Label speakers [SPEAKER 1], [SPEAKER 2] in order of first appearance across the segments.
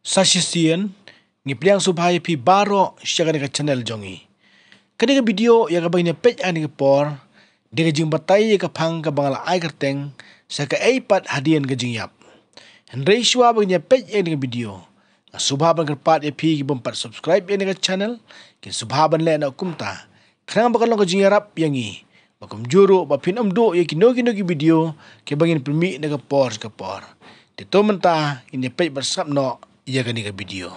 [SPEAKER 1] Sasisian ngipriang subhaya pi baro siaga ka channel jongi. Kani ka video ya ka bangnya page ani ka por de ka jing batai ka phang ka bangala ai kerteng sa ka iPad hadian ka jing yap. Hendrai shwa bangnya page ani ka video. Subha ban pat ya pi ki bompat subscribe ani ka channel kin subha ban le na kumta. Khrang bakal ka jing yarap yangi. Bakum juru ba pin do ya kino ki video ke bangin permi na ka por. Dito menta ini page bersab no ia kani ka video.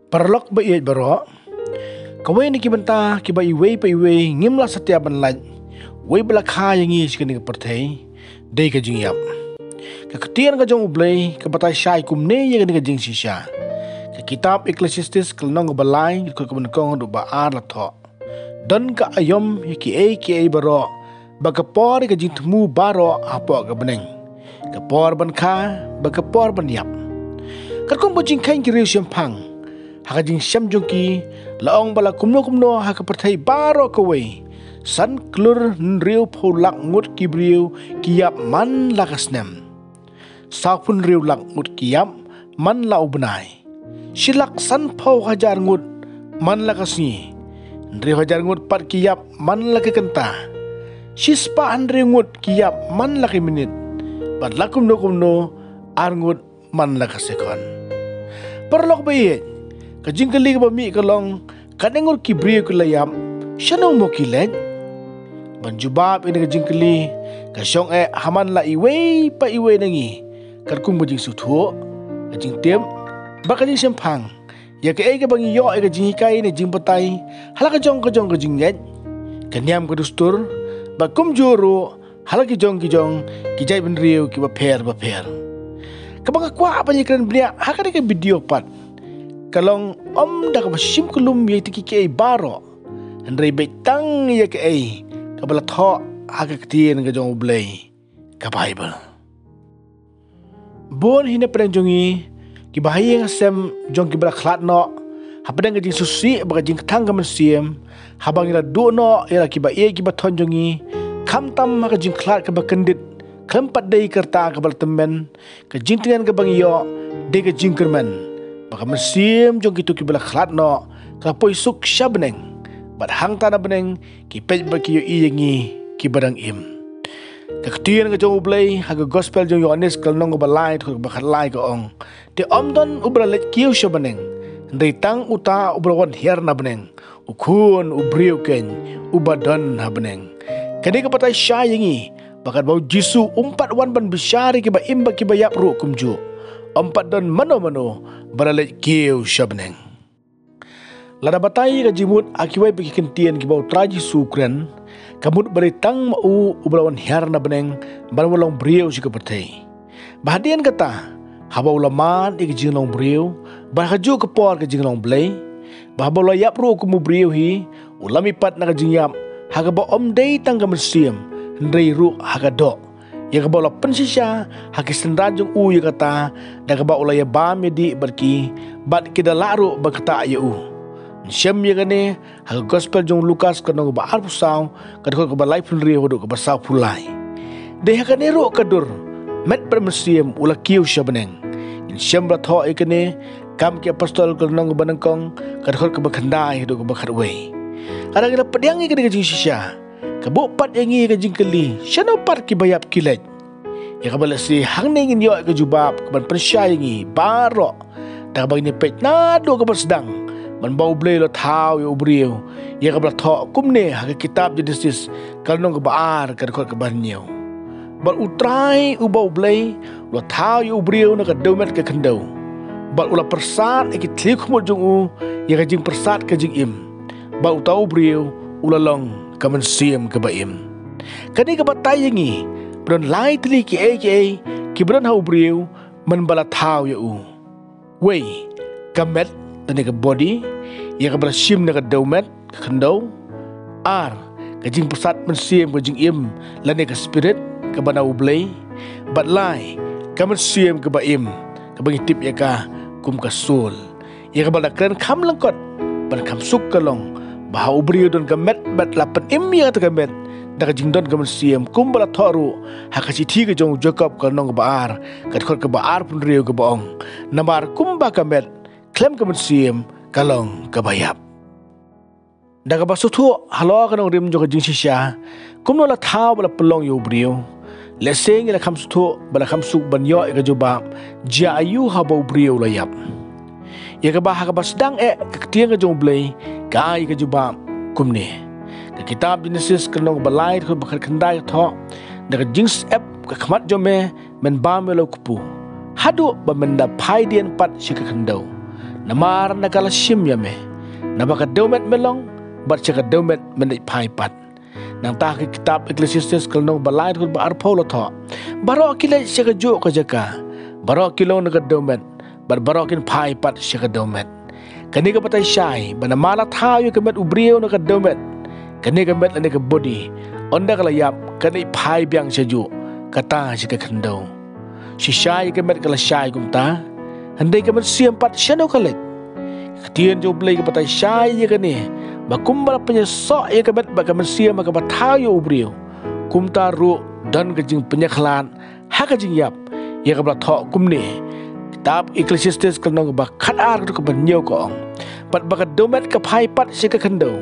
[SPEAKER 1] Parlok ba iet baro. Kawai ni kibanta kiba iwei pa iwei ngimla setiap banlaj. Wei bala kha yangi sikani ka perthai dei ka jingyap. Ka ketian ka jong ublei ka batai syai kumne ia kani ka jing sisha. Ka kitab Ecclesiastes kalnong ka balai ko ka benkong do ba ar la tho. Dan ka ayom ki baro ba ka por ka jing tmu baro apo ka beneng. Kapor ban kha ba kapor ban yap karkong bo jing khain ki riu siampang ha jing syam jongki laong bala kumno ha ka perthai baro ka wei san klur riu pholak ngut ki briu ki yap man lakasnem sakpun riu lak ngut ki yap man la ubnai silak san phau hajar ngut man lakasni riu hajar ngut pat ki yap man lakakenta sispa riu ngut ki yap man laki minit bat lakum no arngut man la kasekon perlok baye ka jingkali ka bami kalong kadengur ki brio ka layam shanong mo kilet ban jubab ini ka jingkali ka syong haman la iwe pa iwe nangi karkum bujing suthu ka jing tem ba ka jing sempang ya ka ka bangi yo ka jing kai ni jing patai hala ka jong ka jing net kanyam ka dustur ba kum joro halaki jong kijai ben riu ki ba pher kabang kwa apa ni kren bria hakari ka video pat kalong da ka sim kulum ye tiki ke baro andrei betang ye ke ka bala tho haka ktien ka jong blei ka bible bon hina pren jongi ki bahaya ngasem jong ki bala khlat no hapadang ka jing susi ba ka jing thang ka masiem habang ila do no ila ki ba ki ba thon jongi kam tam ka jing khlat ka bakandit kempat dei kerta ka baltemen ka jing tengan ka bangiyo de ka jing kermen baka mesim jong kitu ki bala khlat no ka poi suk shabneng bat hang tana beneng ki pej ba ki yo iyengi ki badang im ka ktien ka jong ublei ha ka gospel jong yohanes kal nong ba lai ko ba khalai ka ong te omdon ubra let kiu shabneng ndei tang uta ubra wan her na beneng ukun ubriu ken ubadon ha beneng kani ka patai syayangi bakat bau jisu umpat wan ban bisyari ki ba imba ki ba yap ru kumju umpat don mano baralet kiu shabneng lada batai ka jimut akiwai bagi kentien ki bau traji sukren kamut bari tang mau ublawan herna beneng barwalong briu si ka patai bahadian kata haba ulaman ik jinglong briu bahaju ke por ke jinglong blei bahabo yap ru kumu briu hi ulami pat na ka jingyap haga ba dei tangga mesim ndrei ru haga do ya ka ba la pensisha haki sendrajung ya kata daga ba ulaya ba medi barki bat kida laru ba kata ya syam ya gane haga gospel jong Lukas kanong ba arpusaw kadko ka ba life nri hodo ka ba saw pulai de haga ne ru kadur met per mesim ula kiu syabeneng in syam ba tho ikane kam ki apostol kanong ba nangkong kadko ka ba khandai hodo ka ba khatwei kadang kita pedang ke jing sisha kabuk pat yangi ke jing keli syano pat ki bayap kilet ya kabala si hang ningin yo ke jubab ban persya yangi baro da bang ni pet na do ka sedang ban bau blei lo thau yo briu ya kabala tho kumne ha kitab Genesis kalnong ke baar ka ko ke ban nyeu ban utrai u bau blei lo thau yo briu na ka domet ke khendau ban ula persat ki thlik mo jong u ya ka jing persat ke jing im bau tau briu ulalong kaman siem ke baim kani ka batai yangi bron lai tli ki ki bron hau briu man bala thau ya wei kamet tani ka body ya ka bala sim na ka domet ka khandau ar ka jing pusat man siem ka jing im lane ka spirit ka banau blei bat lai kaman siem ke baim ka bangi tip ya ka kum ka sul ya ka bala kren kham langkot ban kham suk kalong bahau brio don gamet bat lapan imya ta gamet daga jingdon gaman siem kumbala thoru hakasiti ke jong Jacob ka nong baar kat khot ka baar pun riu ka baong namar kumba kamet klem gaman siem kalong ka bayap daga basutu halo ka nong rim jong jing shisha kumno la thau bala pelong yo brio leseng la khamsutu bala khamsuk banyo ka juba ja ayu habo brio la yap ya ka ba ha ka basdang ka tiang ka jong blai ka ka juba kumne kitab Genesis kanong balai ko bakal kendai tho daga jings ep ka khamat jome men ba melo kupu hadu ba menda phaidien pat shika khandau namar nakala shim yame nabaka deumet melong bat shika deumet men phai pat nang ta kitab Ecclesiastes kanong balai ko ba arpolo tho baro kile shika jo ka jaka baro kilo naga deumet bar baro kin phai pat shika deumet kani ka patay shai banamala thayo kamet ubrio naga deumet kani kamet ane ka body onda kala yap kani phai biang seju kata jika khandau shisai kamet kala shai kumta handai kamet siam pat shano kalet tien jo blai ka patai shai ye kani ba kumbal penya so ye kamet ba kamet siam ka bathayo ubrio kumta ru dan ka jing penyaklan ha ka jing yap ye ka bla tho kumne kitab Ecclesiastes kanong ba khatar ka banyo ko pat ba ka domet ka phai pat se ka khandau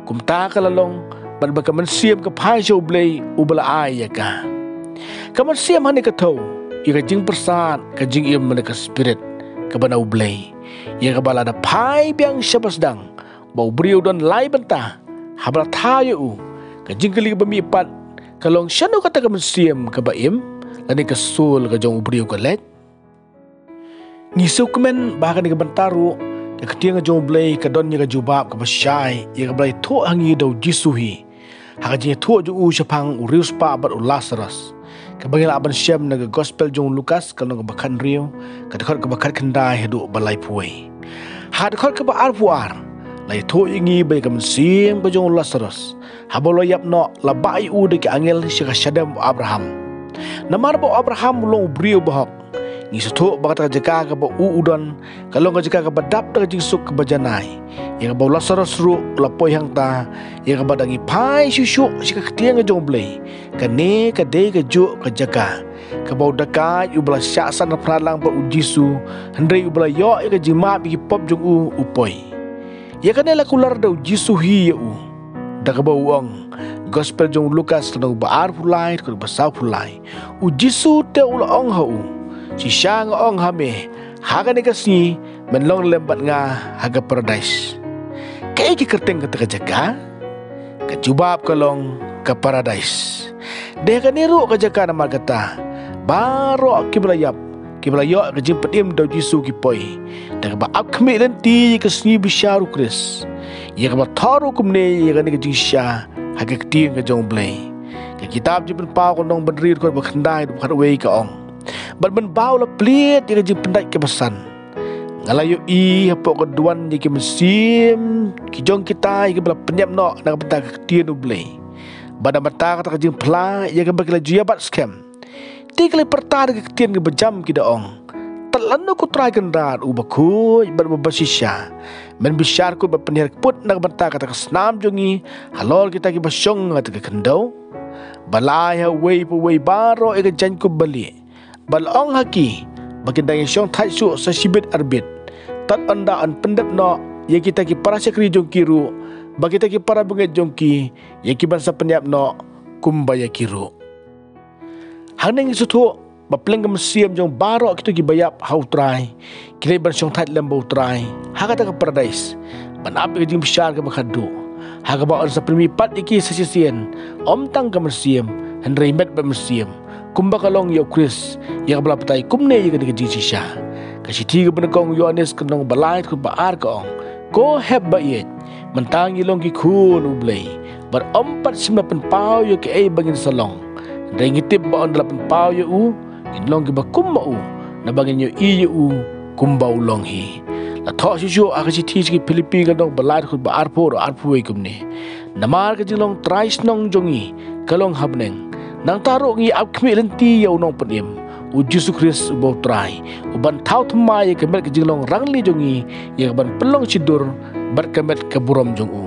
[SPEAKER 1] kumta kalalong ban ba kaman siam ka phai show blay ubala ay ka kaman siam hani ka tho i ka jing prasad ka jing im man ka spirit ka bana ublay ya ka bala da phai biang syabasdang ba ubriu don lai banta habla thayo ka jing kali ba mi pat kalong syano kata kaman siam ka baim lani ka sul ka jong ubriu ka lek ngisu kemen bahkan ka bantaru ketiang jong blai ka don ka jubab ka basyai ya ka blai tho hangi do jisuhi ha je tho ju u shapang urius pa bat Lazarus ka bangila aban syam na gospel jong Lukas ka no bakhan rio ka dekhot ka bakhat khandai hedu balai puai ha dekhot ka ba arpuar lai tho ingi bai ka sim ba jong Lazarus ha bolo yap no la bai u de ka angel shi ka shadam Abraham namar bo Abraham long brio bahak ni sutu bakata jaka ka ba uudon kalong ka jaka ka badap ta jingsuk ka bajanai ya ka ba Lazarus ru lapoi hang ta ya ka badangi pai shushu sika ketiang ka jong blai ka ne ka de ka ju ka jaka ka ba udaka ubla syasan na pralang ba ujisu handai ubla yo ka jima bi pop jong u upoi ya ka ne la kular da ujisu hi ya u da ka ba uang gospel jong Lukas tanong ba arpulai ko ba saupulai ujisu te ulong ha u si siya nga ong hame haga ni kasi menlong lembat nga haga paradise kaya kikerteng kata kajaka kajubab kalong ka paradise deh ka niru kajaka na margata baro kibalayap kibalayo kajimpat im daw jisu kipoy dah ba ap kami lenti kasni bisharu kris ya ka batharu kumne ya ka ni kajisya haga ketiang ka jong blay ka kitab jipen pa ko nong badrir ko bakhandai bakhat way ka ong ban bau la plit dia ji pendai ke pesan ngalayo i apa keduan ni ke mesim ki jong kita ke bela penyap no na benta ke nu blai bada mata kata jing pla ya ke bakila juya bat scam ti kali pertar ke tien ke bejam ki daong telanu ku try kendat u baku bar basisya men bishar ku berpenir put na benta kata ke snam jongi halol kita ki basyong kata ke kendau balai ha wei pu wei baro e ke jan ku bali balong haki bagi dayang syong thai su sa sibit arbit tat anda an pendep no ye kita ki para sekri jong kiru bagi kita ki para bunget jong ki ye ki bansa penyap no kumbaya kiru haning sutu bapleng gam siam jong baro kita ki bayap hau trai kile ban syong thai lembo trai hakata ka paradise ban ap ki jing bishar ka bakhadu haga ba on sa primi pat iki sa sisien om tang ka siam henry met ba siam kumba kalong yo Chris ya bala patai kumne ya ke jisisha kasi tiga benekong Yohanes kenong balai ku baar ka ong ko heb ba yet mentang ilong ki kun ublay bar 49 pau yo ke ay bangin salong dai ngitip ba on 8 pau yo u inlong ki ba kumma u na bangin yo i yo u kumba ulong hi la tho si jo akasi ti ki Philippi kenong balai ku baar po arpu we kumne namar ka jilong trais nong jongi kalong habneng nang taruh ngi ap kmi lenti yau nong penim u Yesus Kristus bo trai u ban thau thmai kemet ke jinglong rangli jongi ye ban pelong sidur bar kemet ke burom jong u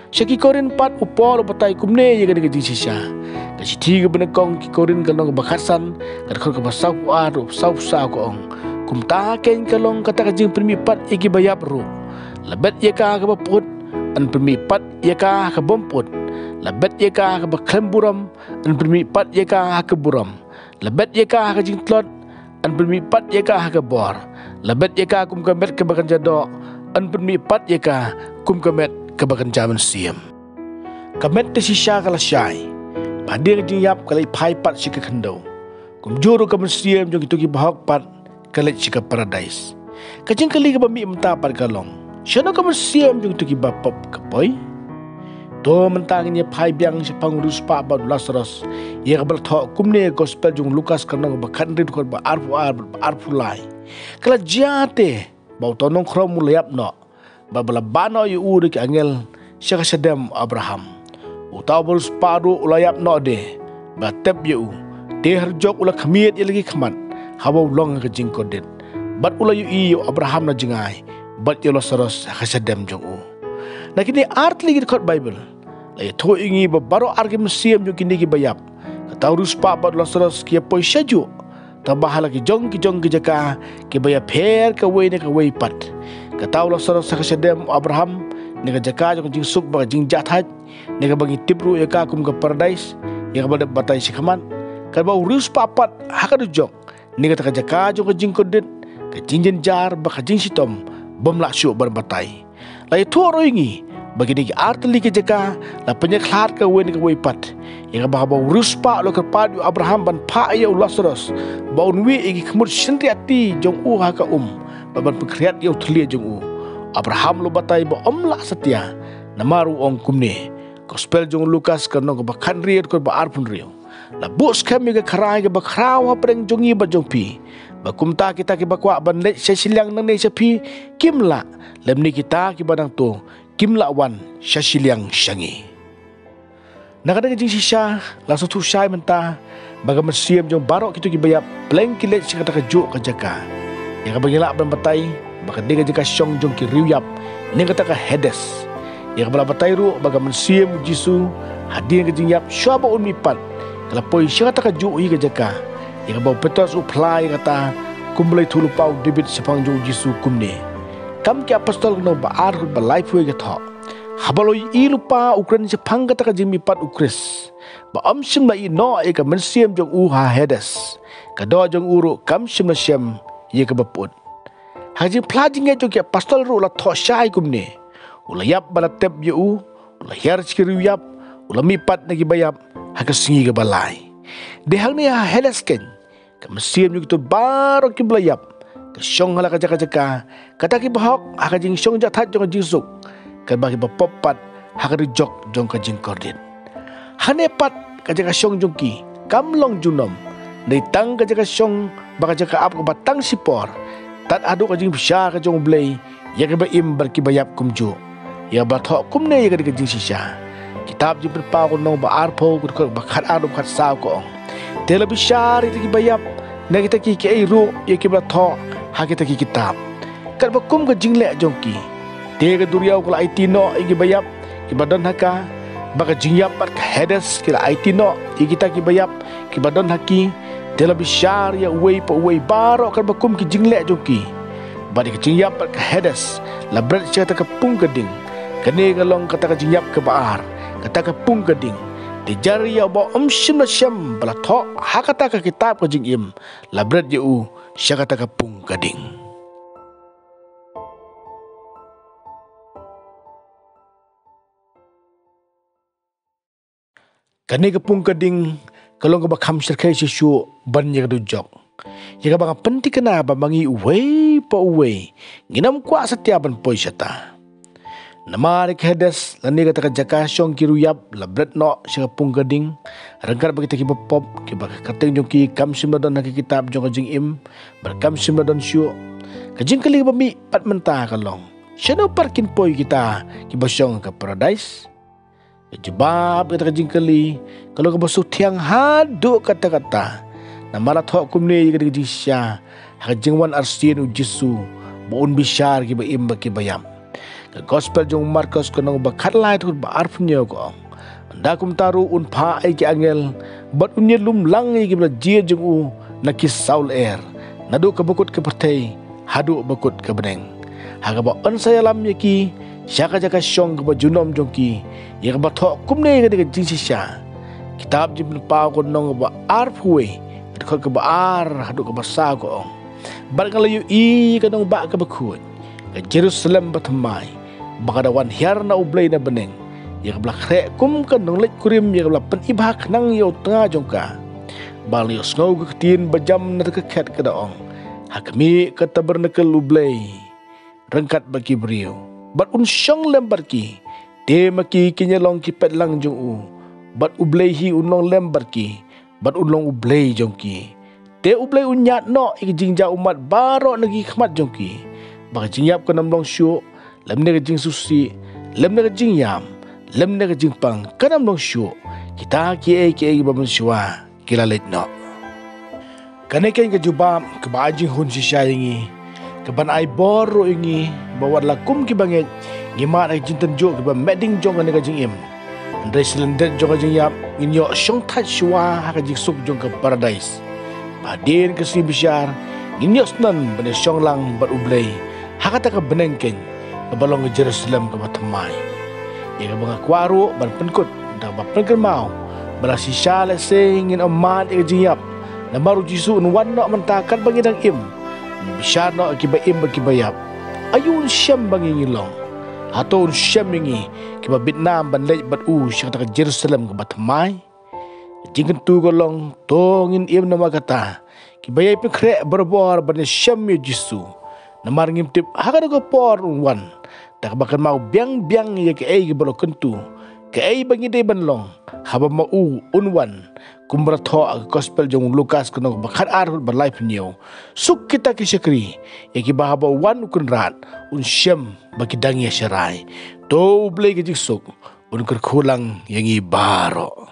[SPEAKER 1] Syaki korin pat upor batai kumne ye gani gajing sisha. Kasi tiga benekong ki korin kalong bakasan kadkor ka basau aro sau ko ong. Kum ta ken kalong kata gajing primi pat iki bayap ru. Labet ye ka baput an primi pat ye ka bomput. Labet ye ka baklemburam an primi pat ye ka buram. Labet ye ka gajing tlot an primi pat ye ka bor. Labet ye ka kum kamet ke bakan jadok an primi pat ye ka kum kamet ke bakan jaman siam. Kamet te sisha kala syai. Padir jing yap kala pai pat sika kendo. Kum juru kamen siam jong itu ki bahok pat kala sika paradise. Kajing kali ka bami menta pat kalong. Syano kamen siam jong itu ki bapop kapoy. To mentangnya pai biang sepang rus pa ba Lazarus. Ia kabal thok kumne gospel jong Lukas kanong bakan rid ko ba arfu lai. Kala jate bau tonong krom mulayap no. Ba bala bano yu uri ki angel syaka sedem Abraham. Utau bol sparu ulayap no de. Ba tep yu de harjok ula khamiet lagi khamat. Hawa long ka jingkodet. Bat ula yu Abraham na jingai. Bat yu Lazarus ka sedem jong u. Nah kini art lagi dekat Bible. Lagi tu ingi baru argument siam jo kini ki bayap. Kata urus pa ba Lazarus ki poi syaju. Tambah lagi jong ki jaka ki bayap her ka we pat. Kata Lazarus sa sedem Abraham ni ka jaka jong jing suk ba jing jathaj ni ka bangi tibru ya ka kum ka paradise ya ka badap batai si kaman. Ka ba urus pa pat hakadu jong ni ka jaka jong jing kodit ka jing jar ba ka jing sitom bom la syu bar batai. Lai tu roingi bagi ni artli ke jaka la penyeklat ka wen ka pat yang ba urus pa lo ka padu Abraham ban pa ya Lazarus ba unwi igi kemut sendriati jong ha ka baban pekriat ya thli jong Abraham lo batai ba omla setia namaru ong kumne gospel jong Lukas ka no ba khanri ko ba arpun rio la bos kami ka kharai ka ba khrawa preng jongi ba jong pi ba kumta kita ki bakwa ban le sesilang nang ne sapi kimla lemni kita ki badang tu kimla wan sesilang syangi nakada jing sisha la tu syai menta baga mersiam jong barok kitu ki bayap pleng kilet si kata kejuk ka jaka yang ka bagila ban batai baka dega jaka syong jong ki riuyap ni kata ka Hades yang ka bala batai ru baga mersiam Jisu hadir ka jing yap syaba un mipat kala poi si kata kejuk hi ka jaka yang bau petos uplai kata kumulai thulu pau debit sepang jong Jisu kumne kam ki apostol no ba ar ba life we gatho habaloi i lupa ukran sepang kata ka jimi pat ukris ba amsim la i no e ka mensiam jong ha Hades ka do jong uru kam sim la siam ye ka baput haji plajing jong ki apostol ru la tho syai kumne ulayap bala tep ye ula hiar skiru yap ula mipat nagi bayap ha ka singi ka balai dehang ni ha Hades ken kamasiam yung ito baro ki blayap kasyong hala ka jaka kata ki bahok haka jing syong jathat jong jing suk kabaki ba popat haka rijok jong ka jing kordin hanepat ka jaka syong jong ki kamlong junom dai tang ka jaka syong baka jaka ap ko batang sipor tat adu ka jing sya ka jong blay ya ka ba im bar ki bayap kumju ya ba tho kumne ya ka jing sisya kitab jing pa ko no ba arpo ko ba khat adu khat sa ko telebisar itu bayap na kita ki ai ru ye ki bla tho ha kita ki kitab kan bakum ka jingle jongki te ga duriau kala IT no igi bayap ki badan haka baka jingyap pat Hades kila IT no igi kita ki bayap ki badan haki telebisar ya wei pa wei baro kan bakum ki jingle jongki badi ki jingyap pat Hades la brat cerita ka pung gading kane galong kata ka jingyap ke baar kata ka pung gading dijari ya ba syim la syam bala tho hakata ka kitab ka jingim labrat yu syakata ka pung gading kani ka pung gading kalong ka bakham serkai sisu ban ya dujok ya ka bang penting kana ba mangi uwe pa uwe nginam kwa setiaban poi syata Namarik Hades lani kata ka jaka syong kiruyap labret no syaka pung gading rangkar bagi taki bapop ki baka kateng jong ki kam simladon haki kitab jong kajing im berkam simladon syu kajing kali bami pat mentah kalong syano parkin poi kita ki basyong ka paradise jebab kata kajing kali kalau ka basuh tiang hadu kata-kata namara thok kumne ki kajing sya kajing wan arsien u Jisu boun bisyar ki ba im ba ki bayam Ke gospel jong Markus kenong bakat lai tu ba arfnyo ko. Ndakum taru un pa ai ki angel bat unye lum lang ai ki bla jie jong u nakis Saul nadu ke bekut ke pertai hadu bekut ke beneng. Haga ba on saya lam yaki syaka jaka syong ke ba junom jongki ya ke ba thok kumne ke jing sisya. Kitab jim pa ko nong ba arfwe ko ke ba ar hadu ke ba sa ko. Bar ngalayu I ke nong ba ke bekut ke Jerusalem batamai bakadawan hiar na ublay na beneng ya ke blak rek kum ke nong lek kurim ya ke blak pen ibhak nang yo tengah jongka bal yo snow ke tin bajam na ke ket ke daong hakmi ke tabernakel ublay rengkat bagi brio bat un syong lembar ki de maki kinyalong ki pet lang jong u bat ublay hi unong lembar ki bat unong ublay jongki de ublay unyat no ik jingja umat baro nagi khmat jongki bak jingyap ke namlong syuk lem ne jing susi lem ne jing yam lem ne jing pang kanam long shu kita ki ba mensyua kila let no kane ken ke jubam ke ba jing hun si syayingi ke ban ai bor ingi bawat lakum ki banget ngima ai jing tenjo ke ba meding jong ne jing im ndai silender jong jing yap inyo syong tat shua ha jing suk jong ke paradise badin ke si bisyar inyo snan bane syong lang bat ublay hakata ka benengken kebalong ke Jerusalem ke batamai. Ia ke bangga kuaru ban penkut dah bapen kermau. Berasi syale singin amat ia jiap. Namaru jisu nuwan nak mentakan bangi dang im. Bisyar nak kiba im bagi bayap. Ayun syam bangi ngilong. Atau syam ingi kiba Vietnam ban lej bat syakata ke Jerusalem ke batamai. Jingkan tu golong tongin im nama kata. Kiba yai pekrek berbor ban syam ya jisu. Namar ngimtip hakada ko por unwan. Tak bakal mau biang-biang ya ke ai balo kentu. Ke ai bangi dei banlong. Haba mau unwan. Kumbra tho gospel jong Lukas kuno bakat ar berlai penyo. Suk kita ki syakri. Ya ki bahaba wan ukun rat. Un syam bagi dangi syarai. To blay ke jiksuk. Un kerkulang yang ibaro.